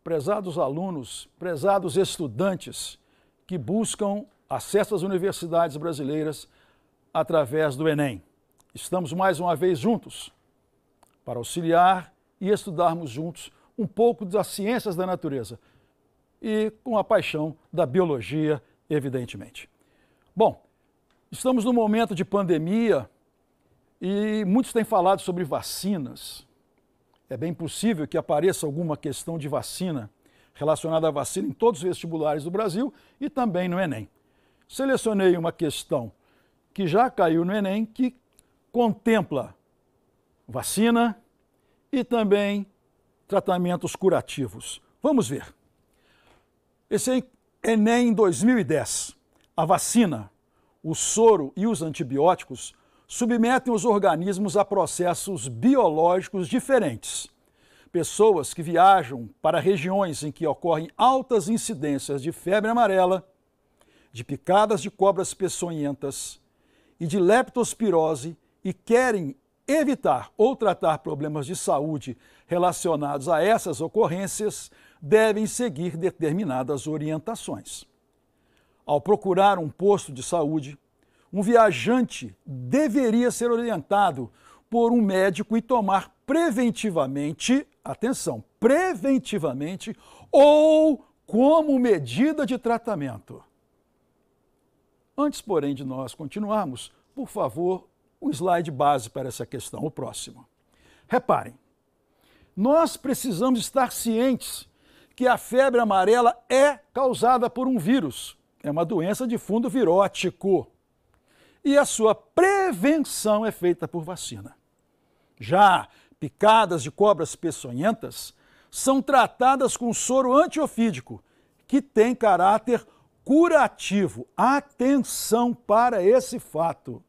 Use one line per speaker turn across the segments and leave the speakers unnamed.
prezados alunos, prezados estudantes que buscam acesso às universidades brasileiras através do Enem. Estamos mais uma vez juntos para auxiliar e estudarmos juntos um pouco das ciências da natureza e com a paixão da biologia, evidentemente. Bom, estamos num momento de pandemia e muitos têm falado sobre vacinas. É bem possível que apareça alguma questão de vacina relacionada à vacina em todos os vestibulares do Brasil e também no Enem. Selecionei uma questão que já caiu no Enem, que contempla vacina e também tratamentos curativos. Vamos ver. Esse é Enem 2010. A vacina, o soro e os antibióticos submetem os organismos a processos biológicos diferentes. Pessoas que viajam para regiões em que ocorrem altas incidências de febre amarela, de picadas de cobras peçonhentas e de leptospirose e querem evitar ou tratar problemas de saúde relacionados a essas ocorrências, devem seguir determinadas orientações. Ao procurar um posto de saúde, um viajante deveria ser orientado por um médico e tomar preventivamente, atenção, preventivamente ou como medida de tratamento. Antes, porém, de nós continuarmos, por favor, o slide base para essa questão, o próximo. Reparem, nós precisamos estar cientes que a febre amarela é causada por um vírus, é uma doença de fundo virótico. E a sua prevenção é feita por vacina. Já picadas de cobras peçonhentas são tratadas com soro antiofídico, que tem caráter curativo. Atenção para esse fato.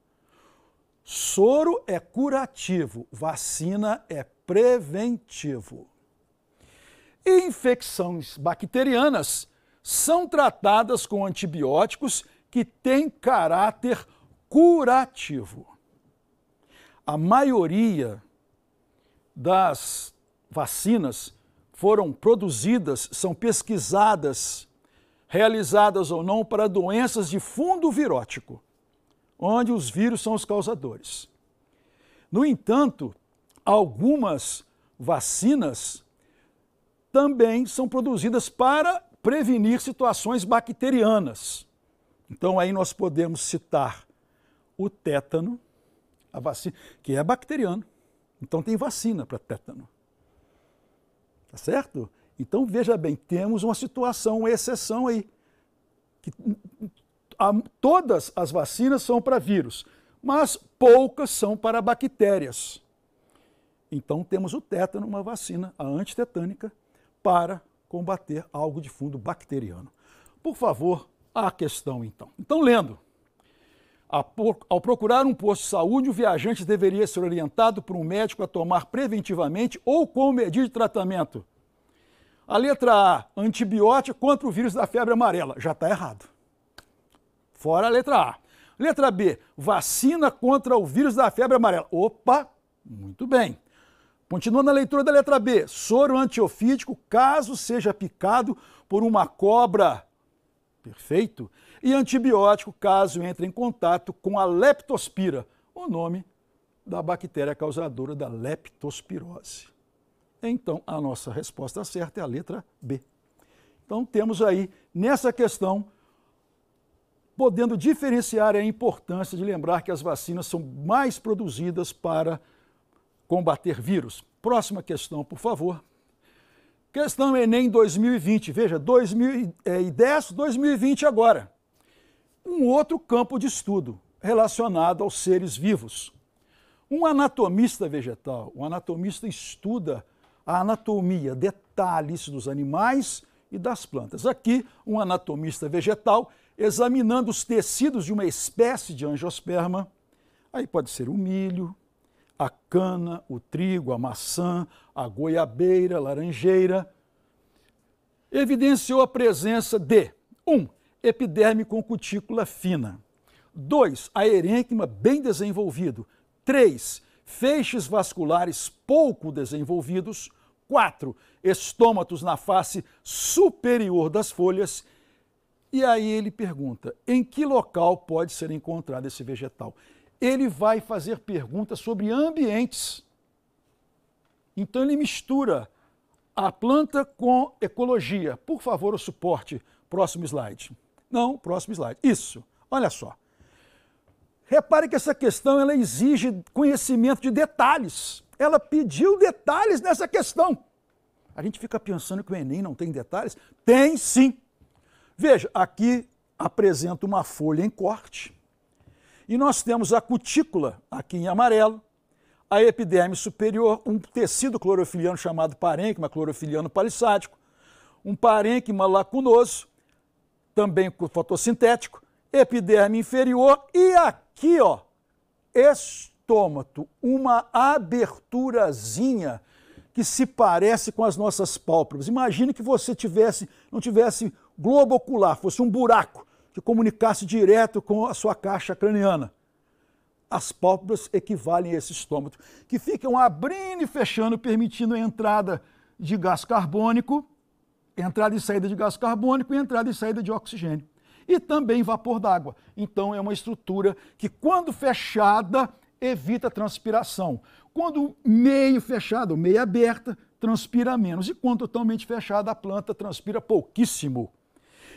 Soro é curativo, vacina é preventivo. E infecções bacterianas são tratadas com antibióticos que têm caráter curativo. A maioria das vacinas foram produzidas, são pesquisadas, realizadas ou não para doenças de fundo virótico, onde os vírus são os causadores. No entanto, algumas vacinas também são produzidas para prevenir situações bacterianas. Então aí nós podemos citar o tétano, a vacina, que é bacteriano. Então tem vacina para tétano. Tá certo? Então veja bem, temos uma situação, uma exceção aí. Que, todas as vacinas são para vírus, mas poucas são para bactérias. Então temos o tétano, uma vacina, a antitetânica, para combater algo de fundo bacteriano. Por favor, a questão então. Então, lendo. Ao procurar um posto de saúde, o viajante deveria ser orientado por um médico a tomar preventivamente ou como medida de tratamento. A letra A, antibiótico contra o vírus da febre amarela. Já está errado. Fora a letra A. Letra B, vacina contra o vírus da febre amarela. Opa, muito bem. Continuando a leitura da letra B, soro antiofídico caso seja picado por uma cobra. Perfeito. E antibiótico caso entre em contato com a leptospira, o nome da bactéria causadora da leptospirose. Então, a nossa resposta certa é a letra B. Então, temos aí, nessa questão, podendo diferenciar a importância de lembrar que as vacinas são mais produzidas para combater vírus. Próxima questão, por favor. Questão Enem 2020. Veja, 2010, 2020 agora. Um outro campo de estudo relacionado aos seres vivos. Um anatomista vegetal, um anatomista estuda a anatomia, detalhes dos animais e das plantas. Aqui, um anatomista vegetal examinando os tecidos de uma espécie de angiosperma. Aí pode ser o milho, a cana, o trigo, a maçã, a goiabeira, a laranjeira. Evidenciou a presença de 1. Epiderme com cutícula fina. 2. Aerênquima bem desenvolvido. 3. Feixes vasculares pouco desenvolvidos. 4 estômatos na face superior das folhas. E aí ele pergunta, em que local pode ser encontrado esse vegetal? Ele vai fazer perguntas sobre ambientes. Então ele mistura a planta com ecologia. Por favor, o suporte. Próximo slide. Não, próximo slide. Isso. Olha só. Repare que essa questão ela exige conhecimento de detalhes. Ela pediu detalhes nessa questão. A gente fica pensando que o Enem não tem detalhes? Tem sim. Veja, aqui apresenta uma folha em corte. E nós temos a cutícula, aqui em amarelo, a epiderme superior, um tecido clorofiliano chamado parênquima clorofiliano palissádico, um parênquima lacunoso, também fotossintético, epiderme inferior e aqui, ó, estômato, uma aberturazinha que se parece com as nossas pálpebras. Imagine que você não tivesse globo ocular, fosse um buraco que comunicasse direto com a sua caixa craniana. As pálpebras equivalem a esse estômago, que ficam abrindo e fechando, permitindo a entrada de gás carbônico, entrada e saída de gás carbônico e entrada e saída de oxigênio. E também vapor d'água. Então é uma estrutura que, quando fechada, evita transpiração. Quando meio fechada ou meio aberta, transpira menos. E quando totalmente fechada, a planta transpira pouquíssimo.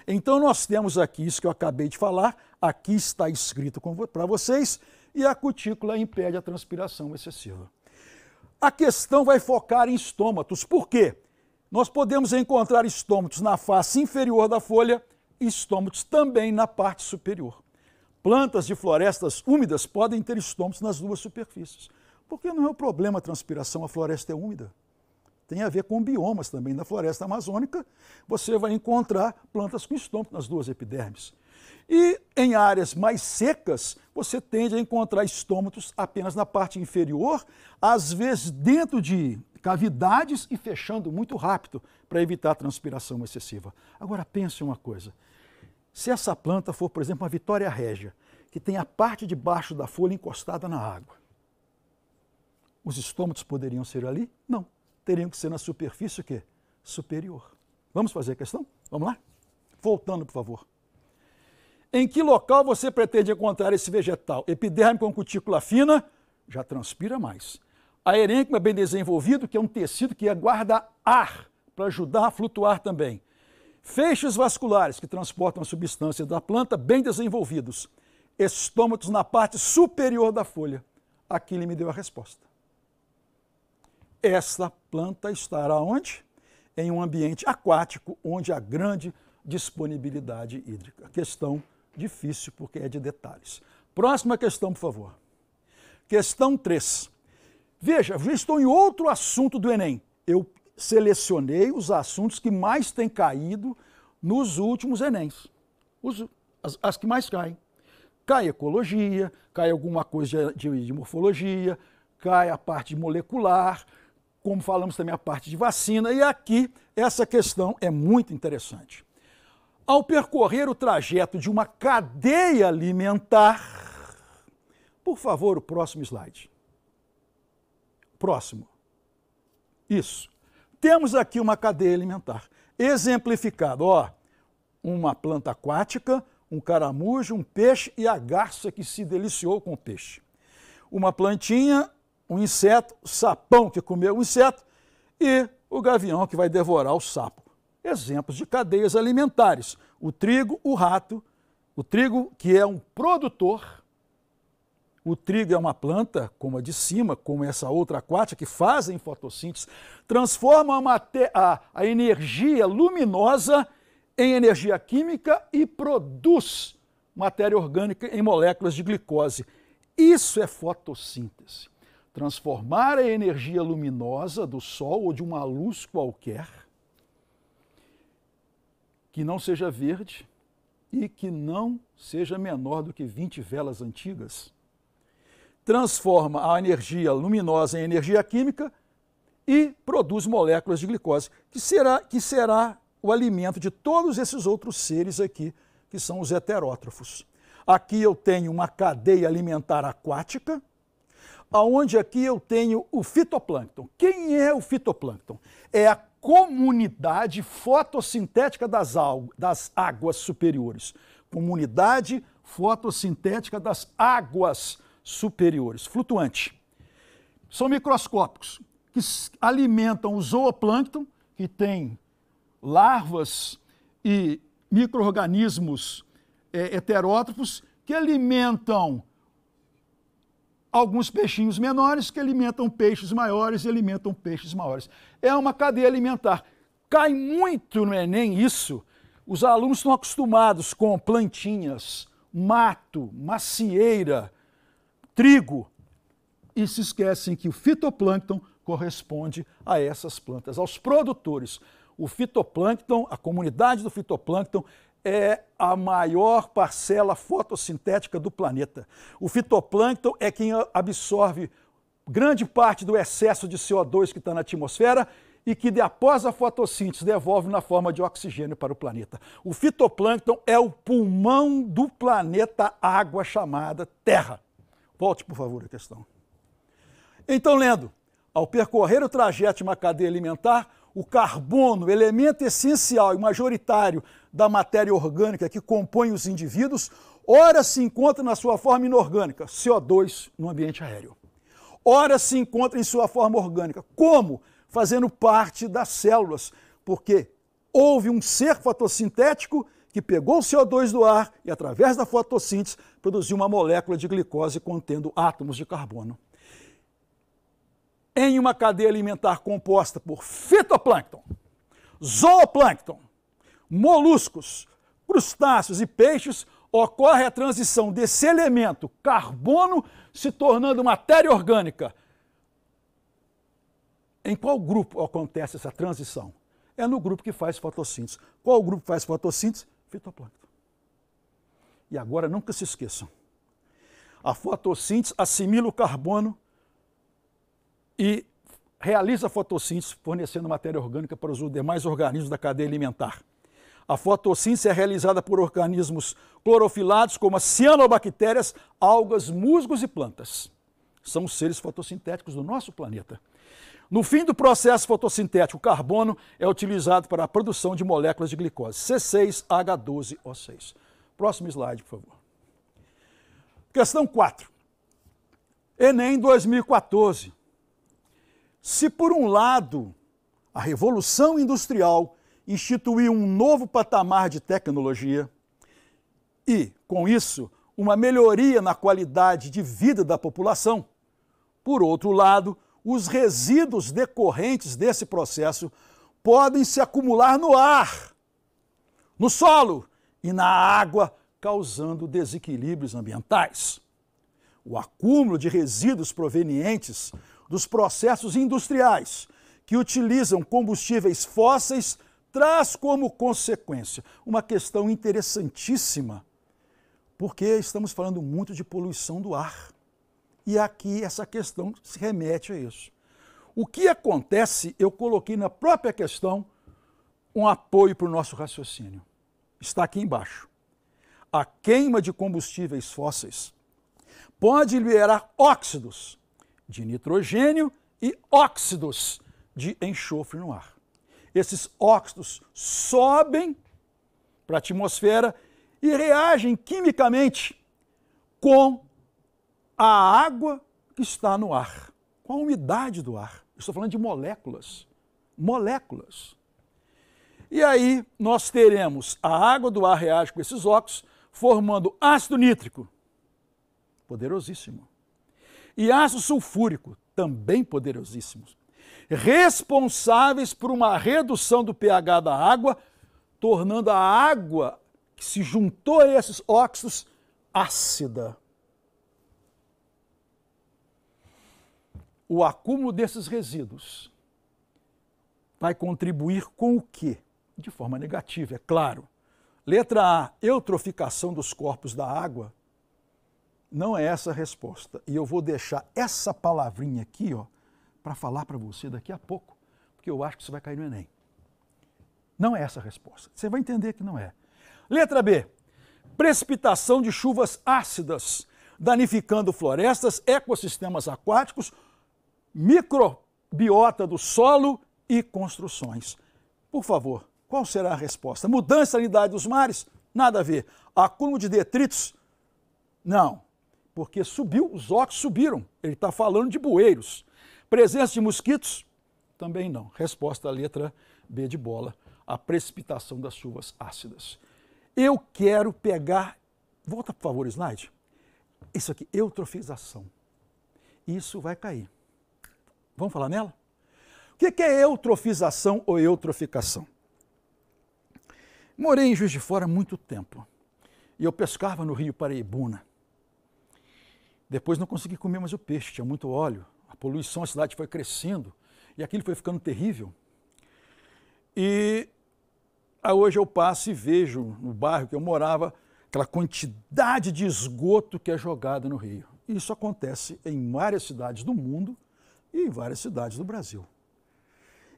Então nós temos aqui isso que eu acabei de falar, aqui está escrito para vocês, e a cutícula impede a transpiração excessiva. A questão vai focar em estômatos. Por quê? Nós podemos encontrar estômatos na face inferior da folha e estômatos também na parte superior. Plantas de florestas úmidas podem ter estômatos nas duas superfícies. Porque não é o problema a transpiração, a floresta é úmida. Tem a ver com biomas também. Na floresta amazônica, você vai encontrar plantas com estômato nas duas epidermes. E em áreas mais secas, você tende a encontrar estômatos apenas na parte inferior, às vezes dentro de cavidades e fechando muito rápido para evitar a transpiração excessiva. Agora pense uma coisa, se essa planta for, por exemplo, uma Vitória régia, que tem a parte de baixo da folha encostada na água, os estômatos poderiam ser ali? Não. Teriam que ser na superfície o quê? Superior. Vamos fazer a questão? Vamos lá? Voltando, por favor. Em que local você pretende encontrar esse vegetal? Epiderme com cutícula fina, já transpira mais. Aerênquima bem desenvolvido, que é um tecido que guarda ar para ajudar a flutuar também. Feixes vasculares, que transportam a substância da planta, bem desenvolvidos. Estômatos na parte superior da folha. Aqui ele me deu a resposta. Essa planta estará onde? Em um ambiente aquático, onde há grande disponibilidade hídrica. Questão difícil, porque é de detalhes. Próxima questão, por favor. Questão 3. Veja, já estou em outro assunto do Enem. Eu selecionei os assuntos que mais têm caído nos últimos Enems. As que mais caem. Cai ecologia, cai alguma coisa de morfologia, cai a parte molecular, como falamos também a parte de vacina, e aqui essa questão é muito interessante. Ao percorrer o trajeto de uma cadeia alimentar, por favor, o próximo slide. Próximo. Isso. Temos aqui uma cadeia alimentar, exemplificado, ó, uma planta aquática, um caramujo, um peixe e a garça que se deliciou com o peixe. Uma plantinha, um inseto, o sapão que comeu o inseto e o gavião que vai devorar o sapo. Exemplos de cadeias alimentares. O trigo, o rato, o trigo que é um produtor, o trigo é uma planta, como a de cima, como essa outra aquática, que fazem fotossíntese, transformam a energia luminosa em energia química e produz matéria orgânica em moléculas de glicose. Isso é fotossíntese. Transformar a energia luminosa do sol ou de uma luz qualquer, que não seja verde e que não seja menor do que 20 velas antigas, transforma a energia luminosa em energia química e produz moléculas de glicose, que será o alimento de todos esses outros seres aqui, que são os heterótrofos. Aqui eu tenho uma cadeia alimentar aquática, aonde aqui eu tenho o fitoplâncton. Quem é o fitoplâncton? É a comunidade fotossintética das águas superiores. Comunidade fotossintética das águas superiores, flutuante. São microscópicos, que alimentam o zooplâncton, que tem larvas e micro-organismos heterótrofos, que alimentam alguns peixinhos menores, que alimentam peixes maiores e alimentam peixes maiores. É uma cadeia alimentar. Cai muito no Enem isso. Os alunos estão acostumados com plantinhas, mato, macieira, trigo, e se esquecem que o fitoplâncton corresponde a essas plantas, aos produtores. O fitoplâncton, a comunidade do fitoplâncton, é a maior parcela fotossintética do planeta. O fitoplâncton é quem absorve grande parte do excesso de CO2 que está na atmosfera e que, após a fotossíntese, devolve na forma de oxigênio para o planeta. O fitoplâncton é o pulmão do planeta água chamada Terra. Volte, por favor, a questão. Então, lendo, ao percorrer o trajeto de uma cadeia alimentar, o carbono, elemento essencial e majoritário da matéria orgânica que compõe os indivíduos, ora se encontra na sua forma inorgânica, CO2 no ambiente aéreo. Ora se encontra em sua forma orgânica. Como? Fazendo parte das células, porque houve um ser fotossintético que pegou o CO2 do ar e, através da fotossíntese, produziu uma molécula de glicose contendo átomos de carbono. Em uma cadeia alimentar composta por fitoplâncton, zooplâncton, moluscos, crustáceos e peixes, ocorre a transição desse elemento, carbono, se tornando matéria orgânica. Em qual grupo acontece essa transição? É no grupo que faz fotossíntese. Qual grupo faz fotossíntese? Fitoplâncton. E agora nunca se esqueçam. A fotossíntese assimila o carbono e realiza a fotossíntese, fornecendo matéria orgânica para os demais organismos da cadeia alimentar. A fotossíntese é realizada por organismos clorofilados, como as cianobactérias, algas, musgos e plantas. São os seres fotossintéticos do nosso planeta. No fim do processo fotossintético, o carbono é utilizado para a produção de moléculas de glicose, C6H12O6. Próximo slide, por favor. Questão 4. Enem 2014. Se, por um lado, a Revolução Industrial instituiu um novo patamar de tecnologia e, com isso, uma melhoria na qualidade de vida da população, por outro lado, os resíduos decorrentes desse processo podem se acumular no ar, no solo e na água, causando desequilíbrios ambientais. O acúmulo de resíduos provenientes dos processos industriais que utilizam combustíveis fósseis traz como consequência uma questão interessantíssima, porque estamos falando muito de poluição do ar. E aqui essa questão se remete a isso. O que acontece, eu coloquei na própria questão um apoio para o nosso raciocínio. Está aqui embaixo. A queima de combustíveis fósseis pode liberar óxidos de nitrogênio e óxidos de enxofre no ar. Esses óxidos sobem para a atmosfera e reagem quimicamente com a água que está no ar, com a umidade do ar. Estou falando de moléculas. Moléculas. E aí nós teremos a água do ar reage com esses óxidos, formando ácido nítrico, poderosíssimo, e ácido sulfúrico, também poderosíssimos, responsáveis por uma redução do pH da água, tornando a água que se juntou a esses óxidos ácida. O acúmulo desses resíduos vai contribuir com o quê? De forma negativa, é claro. Letra A, eutroficação dos corpos da água. Não é essa a resposta. E eu vou deixar essa palavrinha aqui, ó, para falar para você daqui a pouco, porque eu acho que você vai cair no Enem. Não é essa a resposta. Você vai entender que não é. Letra B, precipitação de chuvas ácidas, danificando florestas, ecossistemas aquáticos, microbiota do solo e construções. Por favor, qual será a resposta? Mudança de salinidade dos mares? Nada a ver. Acúmulo de detritos? Não, porque subiu, os óxidos subiram. Ele está falando de bueiros. Presença de mosquitos? Também não. Resposta à letra B de bola, a precipitação das chuvas ácidas. Eu quero pegar, volta por favor o slide, isso aqui, eutrofização. Isso vai cair. Vamos falar nela? O que é eutrofização ou eutroficação? Morei em Juiz de Fora há muito tempo e eu pescava no rio Paraibuna. Depois não consegui comer mais o peixe, tinha muito óleo, a poluição, a cidade foi crescendo e aquilo foi ficando terrível. E hoje eu passo e vejo no bairro que eu morava aquela quantidade de esgoto que é jogada no rio. Isso acontece em várias cidades do mundo e em várias cidades do Brasil.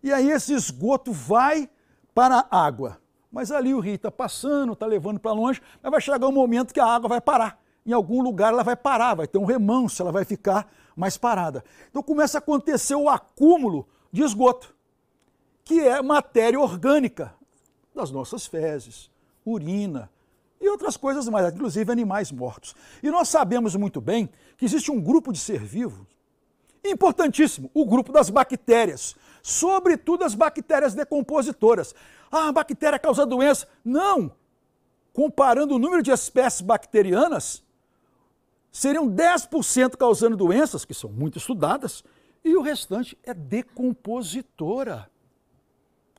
E aí esse esgoto vai para a água. Mas ali o rio está passando, está levando para longe, mas vai chegar um momento que a água vai parar. Em algum lugar ela vai parar, vai ter um remanso, ela vai ficar mais parada. Então começa a acontecer o acúmulo de esgoto, que é matéria orgânica das nossas fezes, urina e outras coisas mais, inclusive animais mortos. E nós sabemos muito bem que existe um grupo de ser vivos importantíssimo, o grupo das bactérias, sobretudo as bactérias decompositoras. Ah, a bactéria causa doença. Não! Comparando o número de espécies bacterianas, seriam 10% causando doenças, que são muito estudadas, e o restante é decompositora.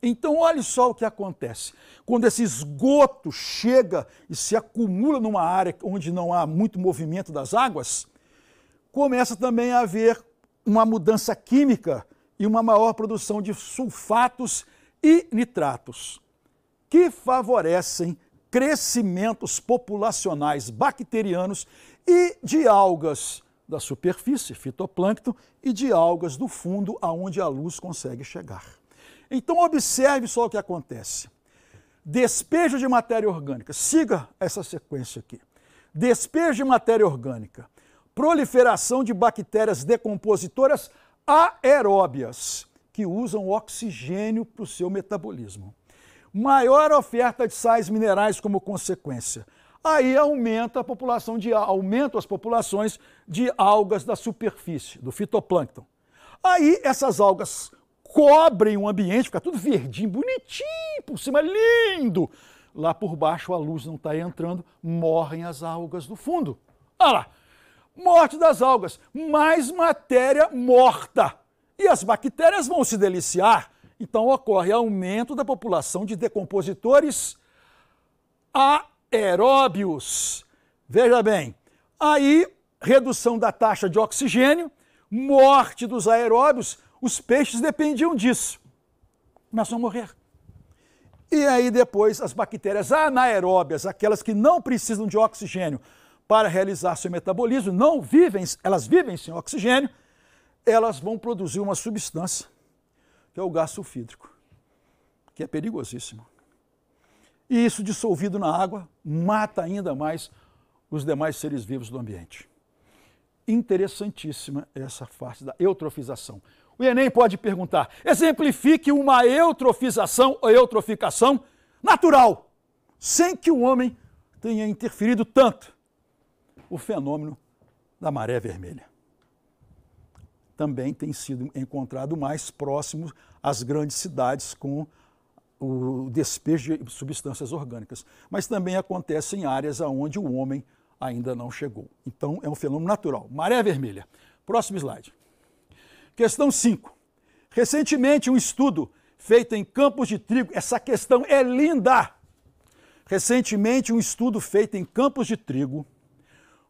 Então, olha só o que acontece. Quando esse esgoto chega e se acumula numa área onde não há muito movimento das águas, começa também a haver uma mudança química e uma maior produção de sulfatos e nitratos, que favorecem crescimentos populacionais bacterianos e de algas da superfície, fitoplâncton, e de algas do fundo, aonde a luz consegue chegar. Então observe só o que acontece. Despejo de matéria orgânica, siga essa sequência aqui. Despejo de matéria orgânica, proliferação de bactérias decompositoras aeróbias, que usam oxigênio para o seu metabolismo. Maior oferta de sais minerais como consequência. Aí aumentam as populações de algas da superfície, do fitoplâncton. Aí essas algas cobrem o ambiente, fica tudo verdinho, bonitinho, por cima lindo. Lá por baixo a luz não está entrando, morrem as algas do fundo. Olha lá, morte das algas, mais matéria morta. E as bactérias vão se deliciar. Então ocorre aumento da população de decompositores aeróbios. Veja bem, aí redução da taxa de oxigênio, morte dos aeróbios, os peixes dependiam disso. Começam a morrer. E aí depois as bactérias anaeróbias, aquelas que não precisam de oxigênio para realizar seu metabolismo, elas vivem sem oxigênio, elas vão produzir uma substância, que é o gás sulfídrico, que é perigosíssimo. E isso dissolvido na água mata ainda mais os demais seres vivos do ambiente. Interessantíssima essa parte da eutrofização. O Enem pode perguntar, exemplifique uma eutrofização ou eutroficação natural, sem que o homem tenha interferido tanto. O fenômeno da maré vermelha também tem sido encontrado mais próximo às grandes cidades com o despejo de substâncias orgânicas, mas também acontece em áreas onde o homem ainda não chegou. Então é um fenômeno natural. Maré vermelha. Próximo slide. Questão 5. Recentemente um estudo feito em campos de trigo, essa questão é linda! Recentemente um estudo feito em campos de trigo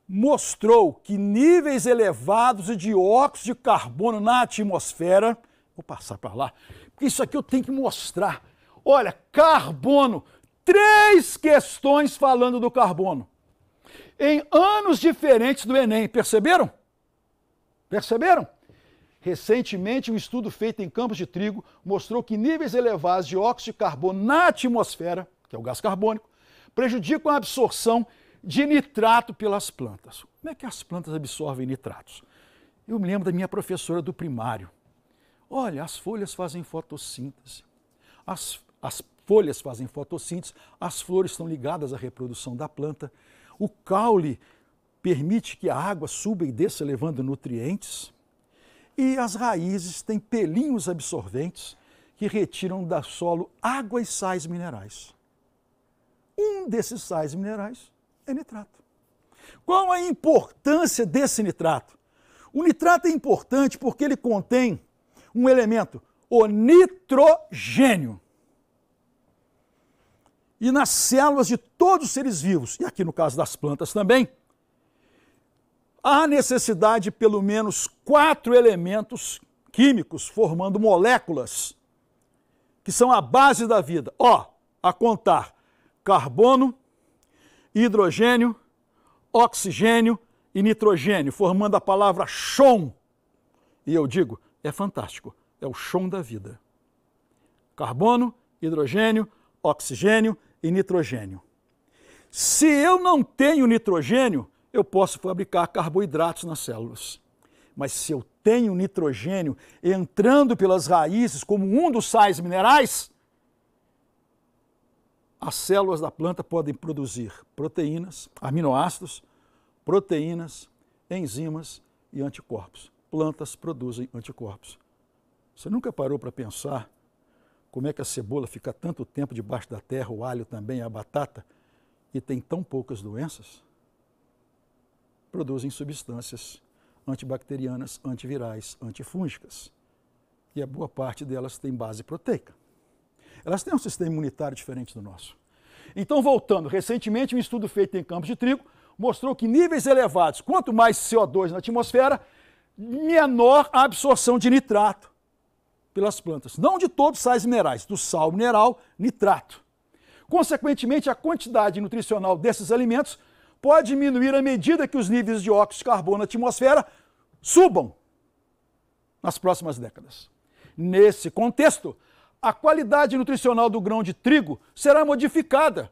mostrou que níveis elevados de dióxido de carbono na atmosfera, vou passar para lá, porque isso aqui eu tenho que mostrar. Olha, carbono, 3 questões falando do carbono, em anos diferentes do Enem, perceberam? Perceberam? Recentemente, um estudo feito em campos de trigo mostrou que níveis elevados de dióxido de carbono na atmosfera, que é o gás carbônico, prejudicam a absorção de nitrato pelas plantas. Como é que as plantas absorvem nitratos? Eu me lembro da minha professora do primário. Olha, as folhas fazem fotossíntese. As folhas fazem fotossíntese, as flores estão ligadas à reprodução da planta. O caule permite que a água suba e desça levando nutrientes. E as raízes têm pelinhos absorventes que retiram do solo água e sais minerais. Um desses sais minerais é nitrato. Qual a importância desse nitrato? O nitrato é importante porque ele contém um elemento, o nitrogênio. E nas células de todos os seres vivos, e aqui no caso das plantas também, há necessidade de pelo menos 4 elementos químicos formando moléculas que são a base da vida. A contar carbono, hidrogênio, oxigênio e nitrogênio, formando a palavra chão. E eu digo, é fantástico, é o chão da vida. Carbono, hidrogênio, oxigênio e nitrogênio. Se eu não tenho nitrogênio, eu posso fabricar carboidratos nas células. Mas se eu tenho nitrogênio entrando pelas raízes como um dos sais minerais, as células da planta podem produzir proteínas, aminoácidos, proteínas, enzimas e anticorpos. Plantas produzem anticorpos. Você nunca parou para pensar como é que a cebola fica tanto tempo debaixo da terra, o alho também, a batata, e tem tão poucas doenças? Produzem substâncias antibacterianas, antivirais, antifúngicas. E a boa parte delas tem base proteica. Elas têm um sistema imunitário diferente do nosso. Então, voltando, recentemente um estudo feito em campos de trigo mostrou que níveis elevados, quanto mais CO2 na atmosfera, menor a absorção de nitrato pelas plantas. Não de todos os sais minerais, do sal mineral, nitrato. Consequentemente, a quantidade nutricional desses alimentos pode diminuir à medida que os níveis de óxido de carbono na atmosfera subam nas próximas décadas. Nesse contexto, a qualidade nutricional do grão de trigo será modificada,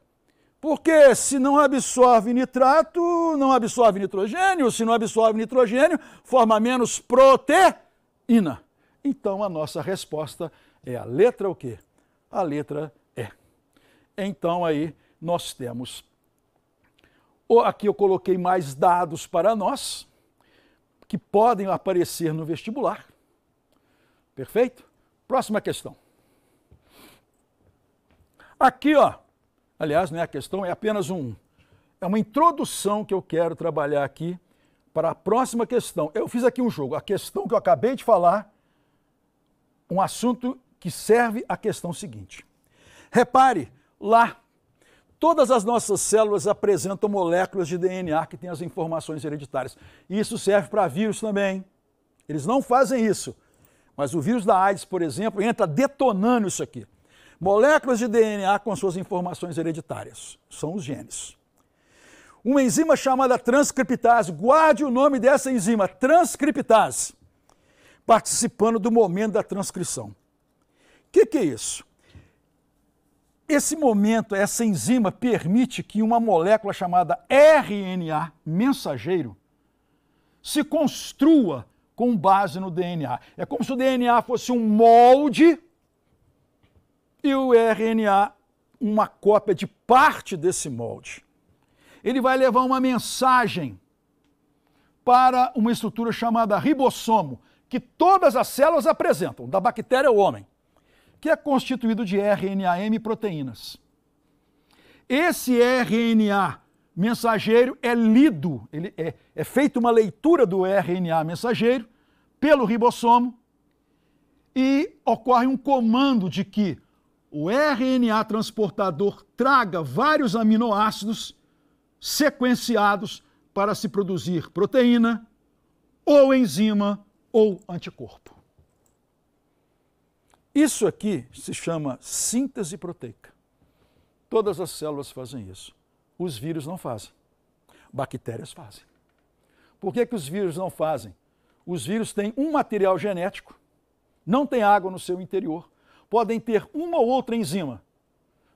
porque se não absorve nitrato, não absorve nitrogênio, se não absorve nitrogênio, forma menos proteína. Então a nossa resposta é a letra o quê? A letra E. Então aí nós temos, aqui eu coloquei mais dados para nós, que podem aparecer no vestibular. Perfeito? Próxima questão. Aqui, aliás, não é a questão, é apenas uma introdução que eu quero trabalhar aqui para a próxima questão. Eu fiz aqui um jogo, a questão que eu acabei de falar, um assunto que serve à questão seguinte. Repare, lá, todas as nossas células apresentam moléculas de DNA que têm as informações hereditárias. Isso serve para vírus também. Eles não fazem isso, mas o vírus da AIDS, por exemplo, entra detonando isso aqui. Moléculas de DNA com suas informações hereditárias, são os genes. Uma enzima chamada transcriptase, guarde o nome dessa enzima, transcriptase, participando do momento da transcrição. O que é isso? Esse momento, essa enzima permite que uma molécula chamada RNA mensageiro se construa com base no DNA. É como se o DNA fosse um molde e o RNA uma cópia de parte desse molde. Ele vai levar uma mensagem para uma estrutura chamada ribossomo, que todas as células apresentam, da bactéria ao homem, que é constituído de RNA-M proteínas. Esse RNA mensageiro é lido, é feita uma leitura do RNA mensageiro pelo ribossomo e ocorre um comando de que o RNA transportador traga vários aminoácidos sequenciados para se produzir proteína, ou enzima, ou anticorpo. Isso aqui se chama síntese proteica. Todas as células fazem isso. Os vírus não fazem. Bactérias fazem. Por que os vírus não fazem? Os vírus têm um material genético, não tem água no seu interior, podem ter uma ou outra enzima,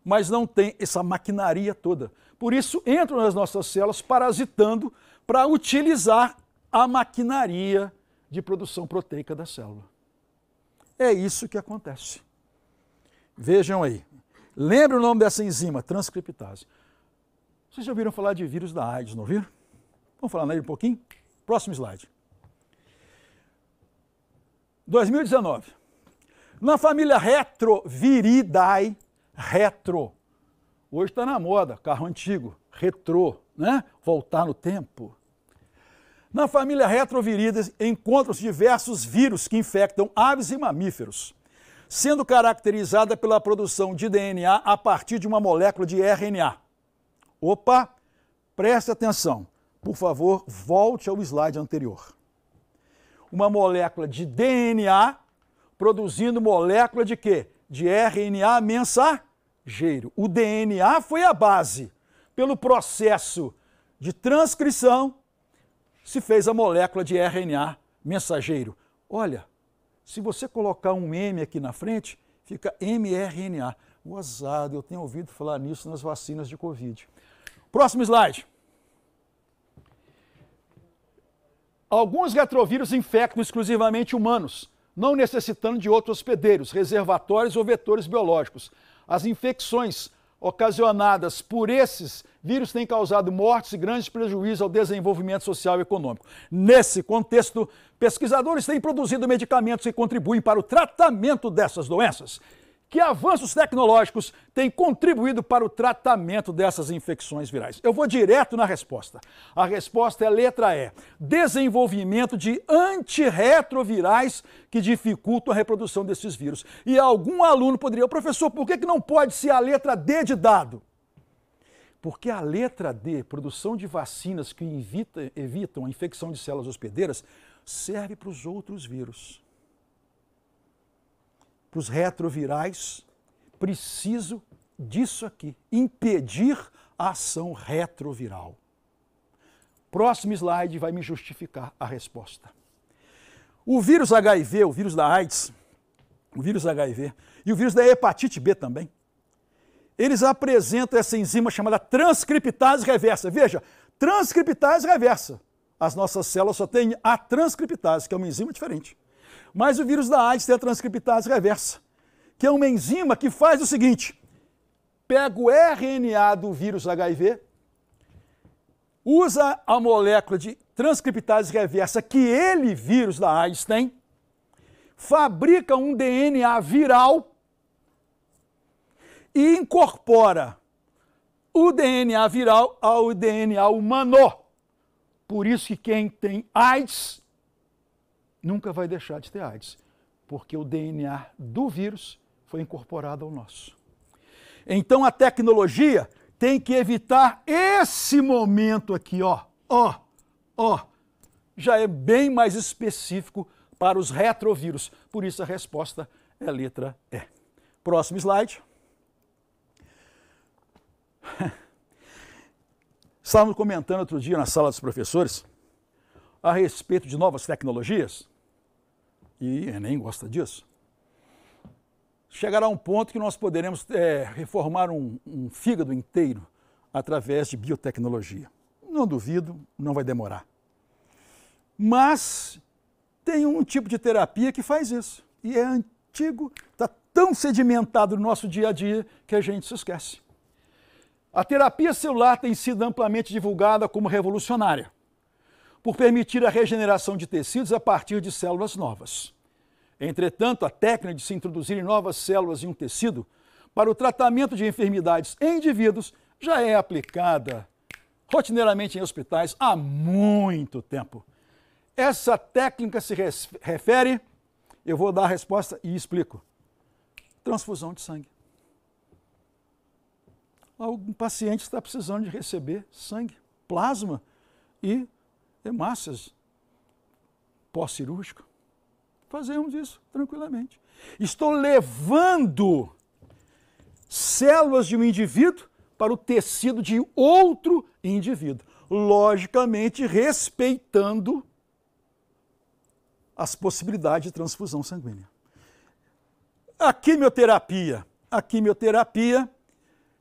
mas não tem essa maquinaria toda. Por isso, entram nas nossas células parasitando para utilizar a maquinaria de produção proteica da célula. É isso que acontece. Vejam aí. Lembra o nome dessa enzima? Transcriptase. Vocês já ouviram falar de vírus da AIDS, não ouviram? Vamos falar nele um pouquinho? Próximo slide. 2019. Na família Retroviridae, hoje está na moda, carro antigo, retrô, né? Voltar no tempo. Na família Retroviridae encontram-se diversos vírus que infectam aves e mamíferos, sendo caracterizada pela produção de DNA a partir de uma molécula de RNA. Opa, preste atenção. Por favor, volte ao slide anterior. Uma molécula de DNA produzindo molécula de quê? De RNA mensageiro. O DNA foi a base. Pelo processo de transcrição, se fez a molécula de RNA mensageiro. Olha, se você colocar um M aqui na frente, fica mRNA. Gozado, eu tenho ouvido falar nisso nas vacinas de Covid. Próximo slide. Alguns retrovírus infectam exclusivamente humanos, não necessitando de outros hospedeiros, reservatórios ou vetores biológicos. As infecções ocasionadas por esses vírus têm causado mortes e grandes prejuízos ao desenvolvimento social e econômico. Nesse contexto, pesquisadores têm produzido medicamentos que contribuem para o tratamento dessas doenças. Que avanços tecnológicos têm contribuído para o tratamento dessas infecções virais? Eu vou direto na resposta. A resposta é a letra E. Desenvolvimento de antirretrovirais que dificultam a reprodução desses vírus. E algum aluno poderia, professor, por que não pode ser a letra D de dado? Porque a letra D, produção de vacinas que evitam a infecção de células hospedeiras, serve para os outros vírus. Para os retrovirais, preciso disso aqui, impedir a ação retroviral. Próximo slide vai me justificar a resposta. O vírus HIV, o vírus da AIDS, o vírus HIV e o vírus da hepatite B também, eles apresentam essa enzima chamada transcriptase reversa. Veja, transcriptase reversa. As nossas células só têm a transcriptase, que é uma enzima diferente. Mas o vírus da AIDS tem a transcriptase reversa, que é uma enzima que faz o seguinte: pega o RNA do vírus HIV, usa a molécula de transcriptase reversa que ele, vírus da AIDS, tem, fabrica um DNA viral e incorpora o DNA viral ao DNA humano. Por isso que quem tem AIDS nunca vai deixar de ter AIDS, porque o DNA do vírus foi incorporado ao nosso. Então a tecnologia tem que evitar esse momento aqui, ó. Já é bem mais específico para os retrovírus. Por isso a resposta é a letra E. Próximo slide. Estávamos comentando outro dia na sala dos professores a respeito de novas tecnologias, e Enem gosta disso. Chegará um ponto que nós poderemos reformar um fígado inteiro através de biotecnologia. Não duvido, não vai demorar. Mas tem um tipo de terapia que faz isso. E é antigo, está tão sedimentado no nosso dia a dia que a gente se esquece. A terapia celular tem sido amplamente divulgada como revolucionária, por permitir a regeneração de tecidos a partir de células novas. Entretanto, a técnica de se introduzir novas células em um tecido para o tratamento de enfermidades em indivíduos já é aplicada rotineiramente em hospitais há muito tempo. Essa técnica se refere, eu vou dar a resposta e explico, transfusão de sangue. Algum paciente está precisando de receber sangue, plasma e hemácias pós-cirúrgico. Fazemos isso tranquilamente. Estou levando células de um indivíduo para o tecido de outro indivíduo, logicamente respeitando as possibilidades de transfusão sanguínea. A quimioterapia,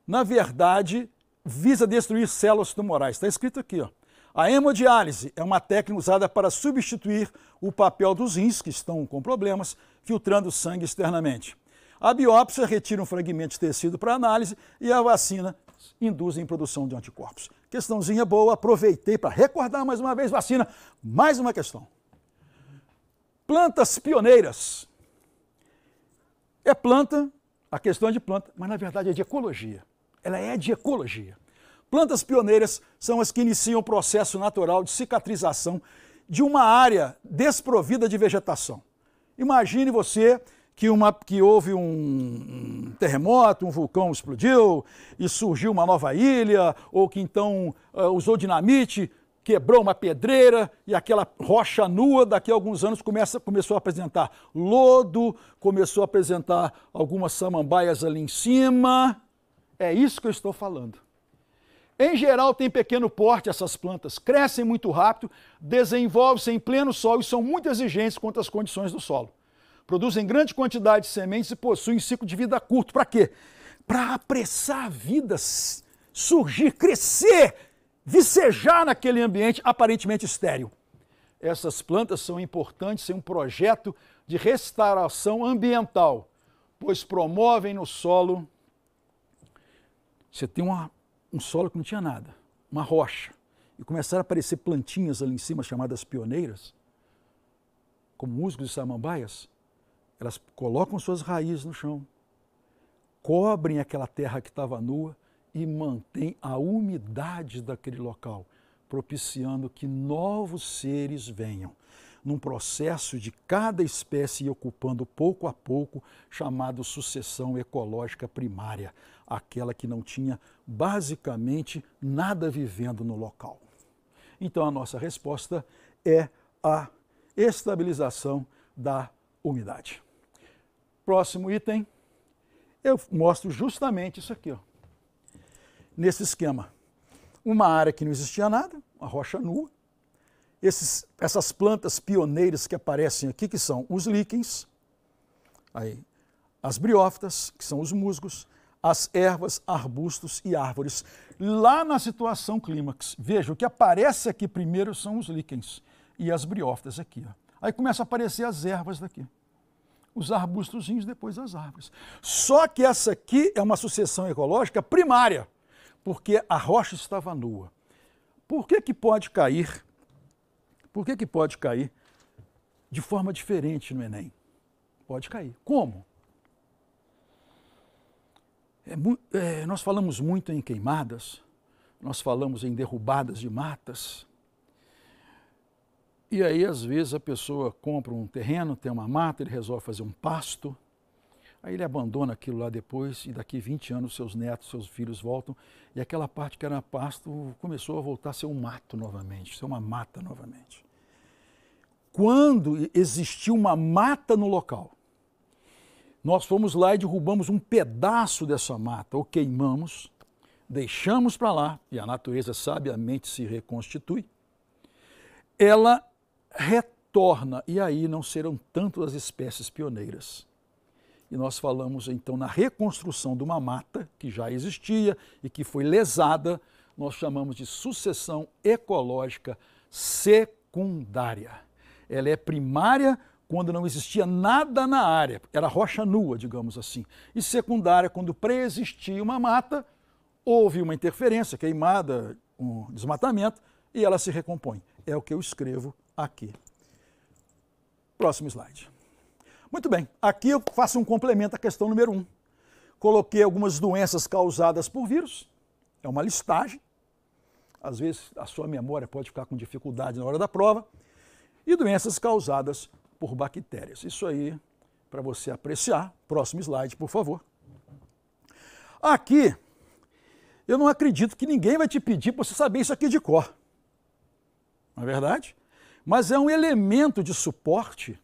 na verdade, visa destruir células tumorais. Está escrito aqui, ó. A hemodiálise é uma técnica usada para substituir o papel dos rins, que estão com problemas, filtrando sangue externamente. A biópsia retira um fragmento de tecido para análise e a vacina induz a produção de anticorpos. Questãozinha boa, aproveitei para recordar mais uma vez, vacina, mais uma questão. Plantas pioneiras. É planta, a questão é de planta, mas na verdade é de ecologia. Ela é de ecologia. Plantas pioneiras são as que iniciam o processo natural de cicatrização de uma área desprovida de vegetação. Imagine você que houve um terremoto, um vulcão explodiu e surgiu uma nova ilha, ou que então usou dinamite, quebrou uma pedreira e aquela rocha nua daqui a alguns anos começou a apresentar lodo, começou a apresentar algumas samambaias ali em cima. É isso que eu estou falando. Em geral, tem pequeno porte essas plantas, crescem muito rápido, desenvolvem-se em pleno sol e são muito exigentes quanto às condições do solo. Produzem grande quantidade de sementes e possuem ciclo de vida curto. Para quê? Para apressar a vida surgir, crescer, vicejar naquele ambiente aparentemente estéril. Essas plantas são importantes em um projeto de restauração ambiental, pois promovem no solo... Você tem um solo que não tinha nada, uma rocha, e começaram a aparecer plantinhas ali em cima chamadas pioneiras, como musgos e samambaias. Elas colocam suas raízes no chão, cobrem aquela terra que estava nua e mantêm a umidade daquele local, propiciando que novos seres venham, num processo de cada espécie ir ocupando pouco a pouco, chamado sucessão ecológica primária, aquela que não tinha basicamente nada vivendo no local. Então a nossa resposta é a estabilização da umidade. Próximo item, eu mostro justamente isso aqui, ó. Nesse esquema. Uma área que não existia nada, uma rocha nua, essas plantas pioneiras que aparecem aqui, que são os líquens, aí, as briófitas, que são os musgos, as ervas, arbustos e árvores. Lá na situação clímax, veja, o que aparece aqui primeiro são os líquens e as briófitas aqui. Ó. Aí começa a aparecer as ervas daqui. Os arbustozinhos, depois as árvores. Só que essa aqui é uma sucessão ecológica primária, porque a rocha estava nua. Por que pode cair? Por que pode cair de forma diferente no Enem? Pode cair. Como? Nós falamos muito em queimadas, nós falamos em derrubadas de matas. E aí, às vezes, a pessoa compra um terreno, tem uma mata, ele resolve fazer um pasto, aí ele abandona aquilo lá depois, e daqui 20 anos seus netos, seus filhos voltam, e aquela parte que era pasto começou a voltar a ser um mato novamente, ser uma mata novamente. Quando existiu uma mata no local, nós fomos lá e derrubamos um pedaço dessa mata, ou queimamos, deixamos para lá, e a natureza sabiamente se reconstitui, ela retorna, e aí não serão tanto as espécies pioneiras. E nós falamos então na reconstrução de uma mata que já existia e que foi lesada, nós chamamos de sucessão ecológica secundária. Ela é primária quando não existia nada na área, era rocha nua, digamos assim. E secundária quando preexistia uma mata, houve uma interferência, queimada, um desmatamento, e ela se recompõe. É o que eu escrevo aqui. Próximo slide. Muito bem, aqui eu faço um complemento à questão número 1. Coloquei algumas doenças causadas por vírus, é uma listagem. Às vezes a sua memória pode ficar com dificuldade na hora da prova. E doenças causadas por bactérias. Isso aí, para você apreciar. Próximo slide, por favor. Aqui, eu não acredito que ninguém vai te pedir para você saber isso aqui de cor. Não é verdade? Mas é um elemento de suporte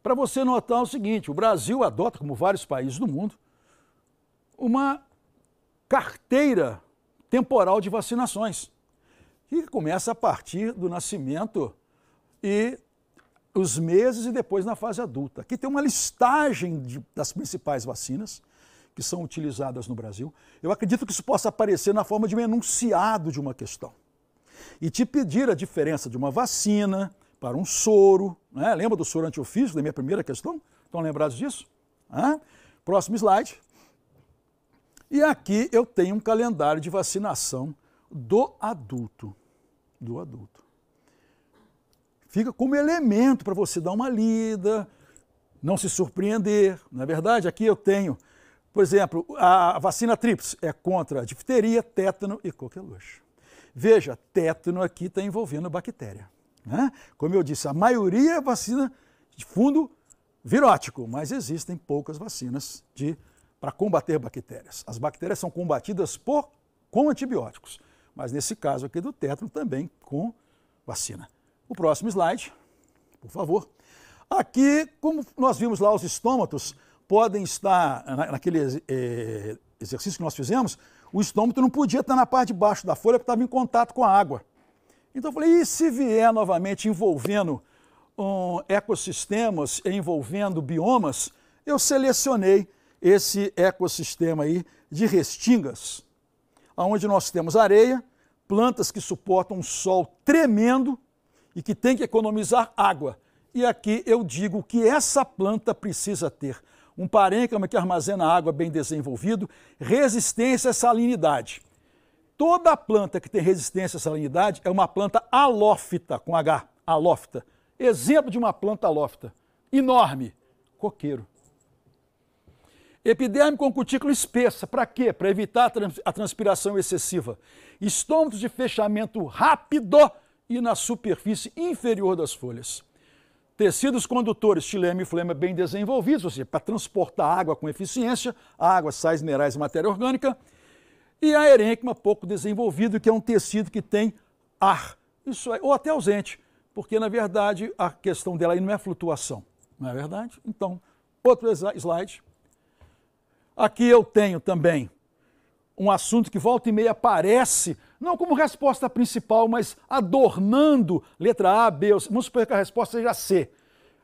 para você notar o seguinte: o Brasil adota, como vários países do mundo, uma carteira temporal de vacinações, que começa a partir do nascimento e os meses e depois na fase adulta. Aqui tem uma listagem das principais vacinas que são utilizadas no Brasil. Eu acredito que isso possa aparecer na forma de um enunciado de uma questão. e te pedir a diferença de uma vacina para um soro, né? Lembra do soro antiofídico, da minha primeira questão? Estão lembrados disso? Próximo slide. E aqui eu tenho um calendário de vacinação do adulto. Fica como elemento para você dar uma lida, não se surpreender. Na verdade, aqui eu tenho, por exemplo, a vacina tríplice é contra difteria, tétano e coqueluche. Veja, tétano aqui está envolvendo bactéria, né? Como eu disse, a maioria é vacina de fundo virótico, mas existem poucas vacinas para combater bactérias. As bactérias são combatidas com antibióticos, mas nesse caso aqui do tétano também com vacina. O próximo slide, por favor. Aqui, como nós vimos lá, os estômatos podem estar, naquele exercício que nós fizemos, o estômato não podia estar na parte de baixo da folha porque estava em contato com a água. Então eu falei, e se vier novamente envolvendo ecossistemas, envolvendo biomas, eu selecionei esse ecossistema aí de restingas, onde nós temos areia, plantas que suportam um sol tremendo e que tem que economizar água. E aqui eu digo que essa planta precisa ter um parênquima que armazena água bem desenvolvido, resistência à salinidade. Toda planta que tem resistência à salinidade é uma planta halófita, com H, halófita. Exemplo de uma planta halófita, enorme, coqueiro. Epiderme com cutícula espessa, para quê? Para evitar a transpiração excessiva. Estômatos de fechamento rápido e na superfície inferior das folhas. Tecidos condutores, xilema e flema bem desenvolvidos, ou seja, para transportar água com eficiência, água, sais minerais e matéria orgânica. E a erênquima pouco desenvolvido, que é um tecido que tem ar, isso é, ou até ausente, porque na verdade a questão dela aí não é flutuação, não é verdade? Então, outro slide. Aqui eu tenho também um assunto que volta e meia aparece, não como resposta principal, mas adornando letra A, B, vamos supor que a resposta seja C.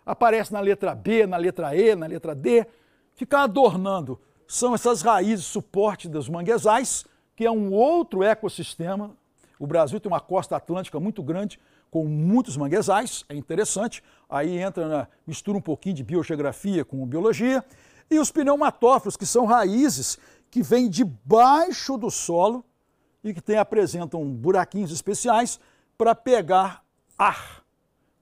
Aparece na letra B, na letra E, na letra D, fica adornando. São essas raízes suporte dos manguezais, que é um outro ecossistema. O Brasil tem uma costa atlântica muito grande, com muitos manguezais, é interessante. Aí mistura um pouquinho de biogeografia com biologia. E os pneumatófilos, que são raízes que vêm debaixo do solo e que apresentam buraquinhos especiais para pegar ar,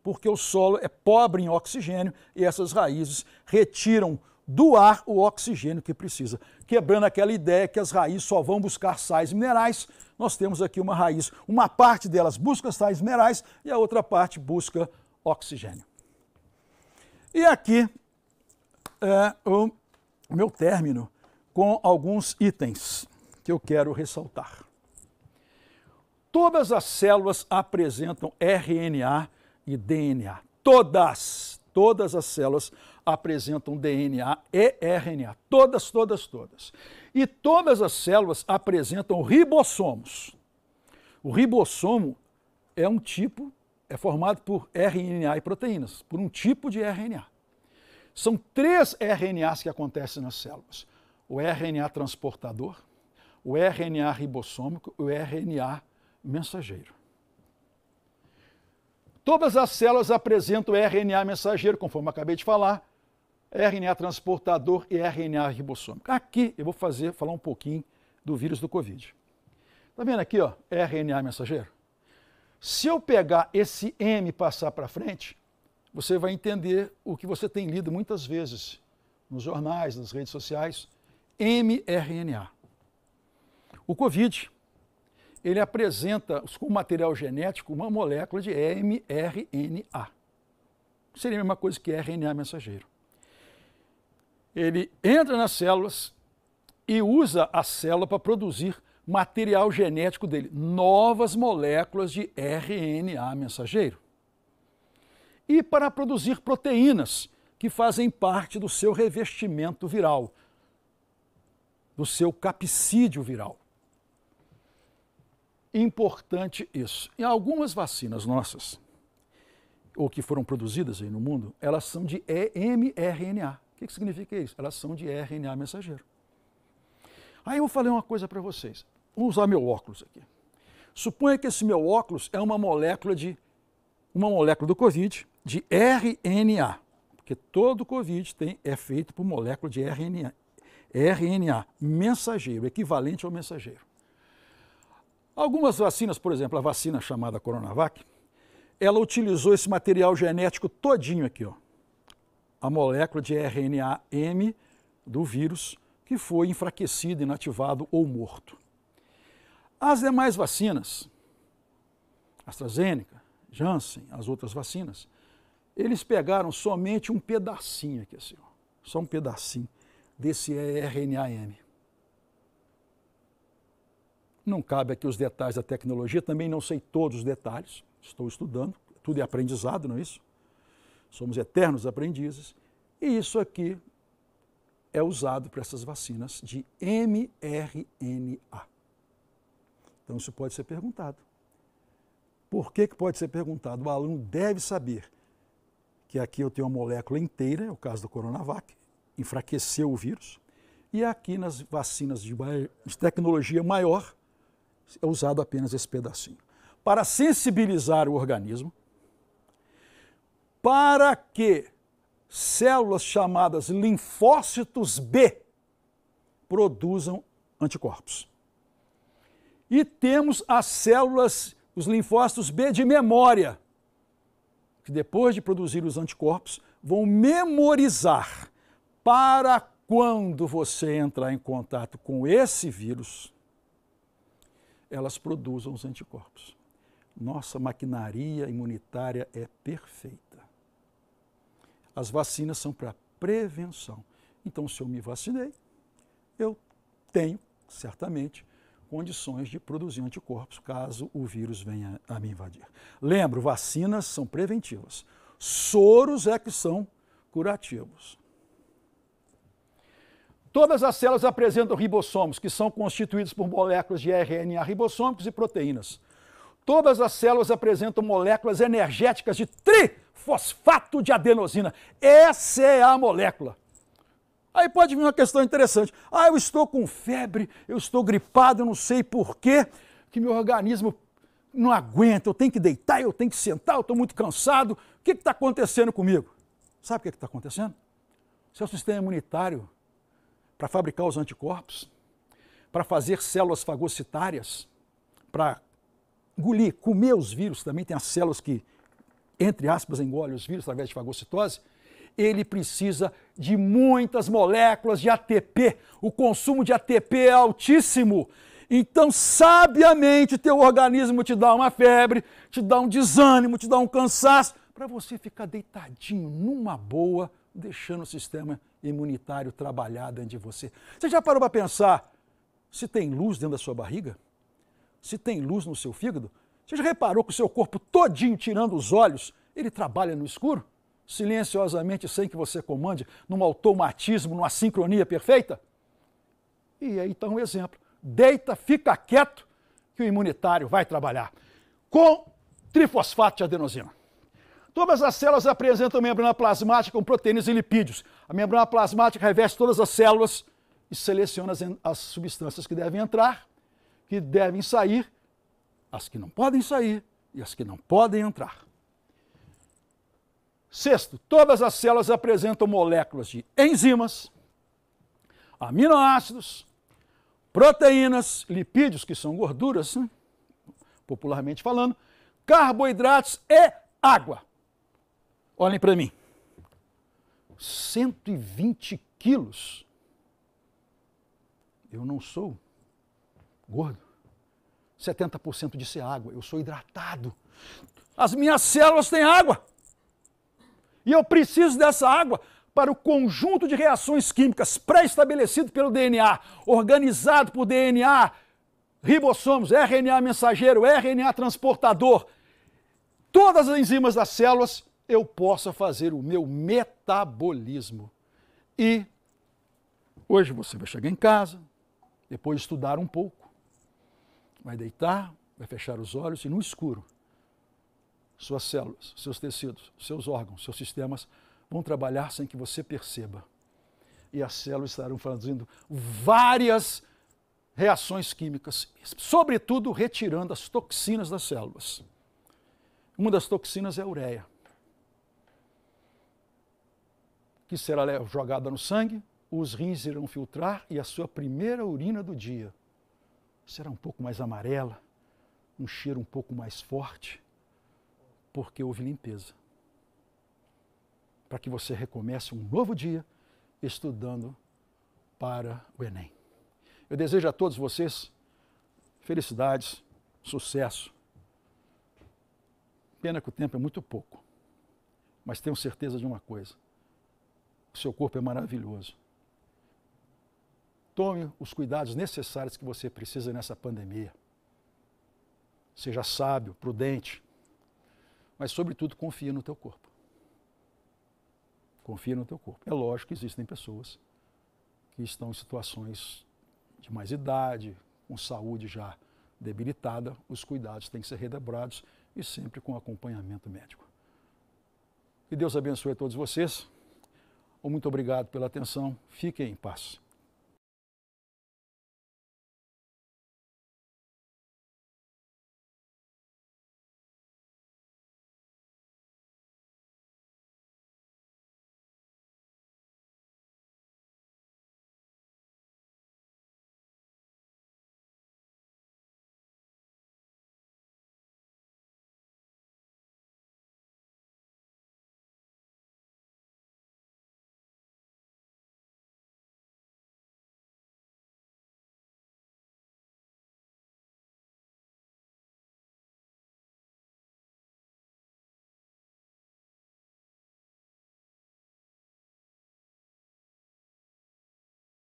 porque o solo é pobre em oxigênio e essas raízes retiram do ar o oxigênio que precisa. Quebrando aquela ideia que as raízes só vão buscar sais minerais, nós temos aqui uma raiz, uma parte delas busca sais minerais e a outra parte busca oxigênio. E aqui é o meu término com alguns itens que eu quero ressaltar. Todas as células apresentam RNA e DNA. Todas as células apresentam DNA e RNA. Todas. E todas as células apresentam ribossomos. O ribossomo é formado por RNA e proteínas, por um tipo de RNA. São 3 RNAs que acontecem nas células. O RNA transportador, o RNA ribossômico e o RNA mensageiro. Todas as células apresentam RNA mensageiro, conforme eu acabei de falar, RNA transportador e RNA ribossômico. Aqui eu vou falar um pouquinho do vírus do Covid. Está vendo aqui, ó, RNA mensageiro? Se eu pegar esse M e passar para frente, você vai entender o que você tem lido muitas vezes nos jornais, nas redes sociais, mRNA. O Covid, ele apresenta com material genético uma molécula de mRNA. Seria a mesma coisa que RNA mensageiro. Ele entra nas células e usa a célula para produzir material genético dele, novas moléculas de RNA mensageiro. E para produzir proteínas que fazem parte do seu revestimento viral, do seu capsídeo viral. Importante isso. Em algumas vacinas nossas, ou que foram produzidas aí no mundo, elas são de mRNA. O que significa isso? Elas são de RNA mensageiro. Aí eu vou falar uma coisa para vocês. Vou usar meu óculos aqui. Suponha que esse meu óculos é uma molécula do Covid de RNA, porque todo Covid é feito por molécula de RNA, mensageiro, equivalente ao mensageiro. Algumas vacinas, por exemplo, a vacina chamada Coronavac, ela utilizou esse material genético todinho aqui, ó, a molécula de RNA-M do vírus, que foi enfraquecido, inativado ou morto. As demais vacinas, AstraZeneca, Janssen, as outras vacinas, eles pegaram somente um pedacinho aqui, assim, ó, só um pedacinho desse RNA-M. Não cabe aqui os detalhes da tecnologia, também não sei todos os detalhes, estou estudando, tudo é aprendizado, não é isso? Somos eternos aprendizes, e isso aqui é usado para essas vacinas de mRNA. Então isso pode ser perguntado. Por que pode ser perguntado? O aluno deve saber que aqui eu tenho uma molécula inteira, é o caso do Coronavac, enfraqueceu o vírus, e aqui nas vacinas de tecnologia maior, é usado apenas esse pedacinho. Para sensibilizar o organismo, para que células chamadas linfócitos B produzam anticorpos. E temos as células, os linfócitos B de memória, que depois de produzir os anticorpos, vão memorizar para quando você entrar em contato com esse vírus, elas produzam os anticorpos. Nossa maquinaria imunitária é perfeita. As vacinas são para prevenção. Então, se eu me vacinei, eu tenho, certamente, condições de produzir anticorpos caso o vírus venha a me invadir. Lembro, vacinas são preventivas. Soros é que são curativos. Todas as células apresentam ribossomos, que são constituídos por moléculas de RNA ribossômicos e proteínas. Todas as células apresentam moléculas energéticas de trifosfato de adenosina. Essa é a molécula. Aí pode vir uma questão interessante. Eu estou com febre, eu estou gripado, eu não sei por quê, que meu organismo não aguenta, eu tenho que deitar, eu tenho que sentar, eu estou muito cansado. O que está acontecendo comigo? Sabe o que está acontecendo? Seu sistema imunitário, para fabricar os anticorpos, para fazer células fagocitárias, para engolir, comer os vírus, também tem as células que, entre aspas, engolem os vírus através de fagocitose, ele precisa de muitas moléculas de ATP. O consumo de ATP é altíssimo. Então, sabiamente, teu organismo te dá uma febre, te dá um desânimo, te dá um cansaço, para você ficar deitadinho, numa boa, deixando o sistema imunitário trabalhar dentro de você. Você já parou para pensar se tem luz dentro da sua barriga? Se tem luz no seu fígado? Você já reparou que o seu corpo todinho, tirando os olhos, ele trabalha no escuro? Silenciosamente, sem que você comande, num automatismo, numa sincronia perfeita? E aí está um exemplo. Deita, fica quieto, que o imunitário vai trabalhar com trifosfato de adenosina. Todas as células apresentam membrana plasmática com proteínas e lipídios. A membrana plasmática reveste todas as células e seleciona as substâncias que devem entrar, que devem sair, as que não podem sair e as que não podem entrar. Sexto, todas as células apresentam moléculas de enzimas, aminoácidos, proteínas, lipídios, que são gorduras, né? Popularmente falando, carboidratos e água. Olhem para mim. 120 quilos. Eu não sou gordo. 70% disso é água. Eu sou hidratado. As minhas células têm água. E eu preciso dessa água para o conjunto de reações químicas pré-estabelecido pelo DNA, organizado por DNA, ribossomos, RNA mensageiro, RNA transportador. Todas as enzimas das células, eu possa fazer o meu metabolismo. E hoje você vai chegar em casa, depois de estudar um pouco, vai deitar, vai fechar os olhos e no escuro, suas células, seus tecidos, seus órgãos, seus sistemas vão trabalhar sem que você perceba. E as células estarão fazendo várias reações químicas, sobretudo retirando as toxinas das células. Uma das toxinas é a ureia, que será jogada no sangue, os rins irão filtrar e a sua primeira urina do dia será um pouco mais amarela, um cheiro um pouco mais forte, porque houve limpeza. Para que você recomece um novo dia estudando para o Enem. Eu desejo a todos vocês felicidades, sucesso. Pena que o tempo é muito pouco, mas tenho certeza de uma coisa: o seu corpo é maravilhoso. Tome os cuidados necessários que você precisa nessa pandemia. Seja sábio, prudente, mas sobretudo confie no teu corpo. Confia no teu corpo. É lógico que existem pessoas que estão em situações de mais idade, com saúde já debilitada, os cuidados têm que ser redobrados e sempre com acompanhamento médico. Que Deus abençoe a todos vocês. Muito obrigado pela atenção. Fiquem em paz.